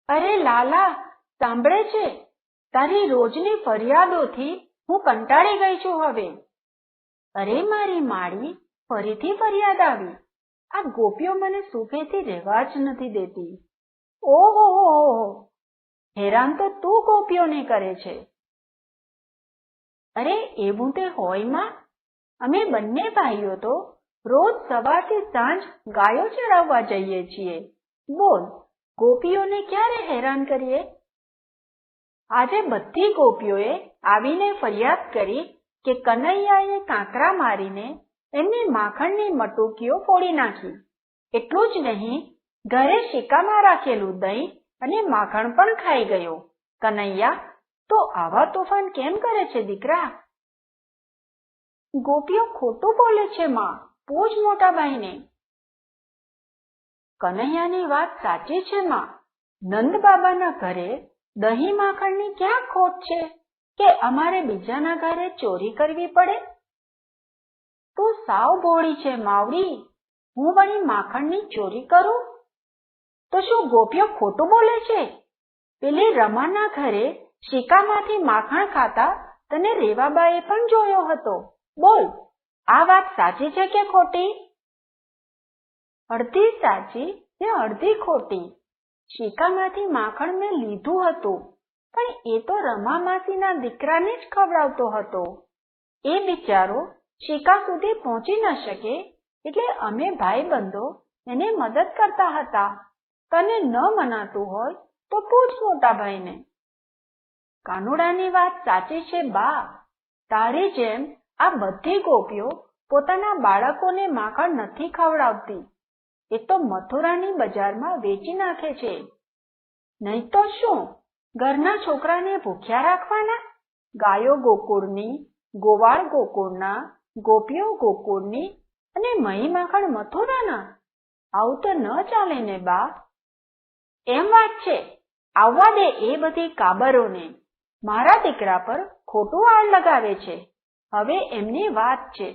અરે લાલા, સાંભળે છે? તારી રોજની ફરિયાદોથી હું કંટાળી ગઈ છું હવે. અરે મારી માળી, ફરીથી ફરિયાદ આવી. આ ગોપીઓ મને સુખેથી રહેવા જ નથી દેતી. ઓહો, હેરાન તો તું ગોપીઓને કરે છે. અરે એવું તે હોય માં, અમે બંને ભાઈઓ તો રોજ સવારથી સાંજ ગાયો ચરાવવા જઈએ છીએ. બોલ, ગોપીઓને ક્યારે હેરાન કરીએ? આજે બધી ગોપીઓએ આવીને ફરિયાદ કરી કે કનૈયાએ કાંકરા મારીને એમની માખણની મટુકીઓ ફોડી નાખી. એટલું જ નહીં, ઘરે શિકામાં રાખેલું દહીં અને માખણ પણ ખાઈ ગયો. કનૈયા તો આવા તોફાન કેમ કરે છે દીકરા? ગોપીઓ ખોટું બોલે છે માં, પૂછ મોટા ભાઈને. કનૈયાની વાત સાચી છે માં. નંદ બાબાના ઘરે દહીં માખણની ક્યાં ખોટ છે કે અમારે બીજાના ઘરે ચોરી કરવી પડે? તું સાવ ભોળી છે માવડી. હું વળી માખણની ચોરી કરું? તો શું ગોપીઓ ખોટું બોલે છે? પેલી રમાના ઘરે શિકામાંથી માખણ ખાતા તને રેવાબાએ પણ જોયો હતો. બોલ, આ વાત સાચી છે કે ખોટી? અડધી સાચી ને અડધી ખોટી. શિકામાંથી માખણ મેં લીધું હતું, પણ એ તો રમા માસીના દીકરાને જ ખવડાવતો હતો. એ બિચારો શિકા સુધી પહોંચી ન શકે એટલે અમે ભાઈબંધો એને મદદ કરતા હતા. તને ન મનાતું હોય તો પૂછ મોટા ભાઈને. કાનુડાની વાત સાચી છે બા. તારી જેમ આ બધી ગોપીઓ પોતાના બાળકોને માખણ નથી ખવડાવતી. એ તો મથુરાની બજારમાં વેચી નાખે છે. નહીં તો શું, ઘરના છોકરાને ભૂખ્યા રાખવાના? ગાયો ગોકુળની, ગોવાળ ગોકુળના, ગોપીઓ ગોકુળની અને મહી માખણ મથુરાના. આવું તો ન ચાલે ને બા. એમ વાત છે, આવવા દે એ બધી કાબરોને. મારા દીકરા પર ખોટું આળ લગાવે છે. હવે એમની વાત છે.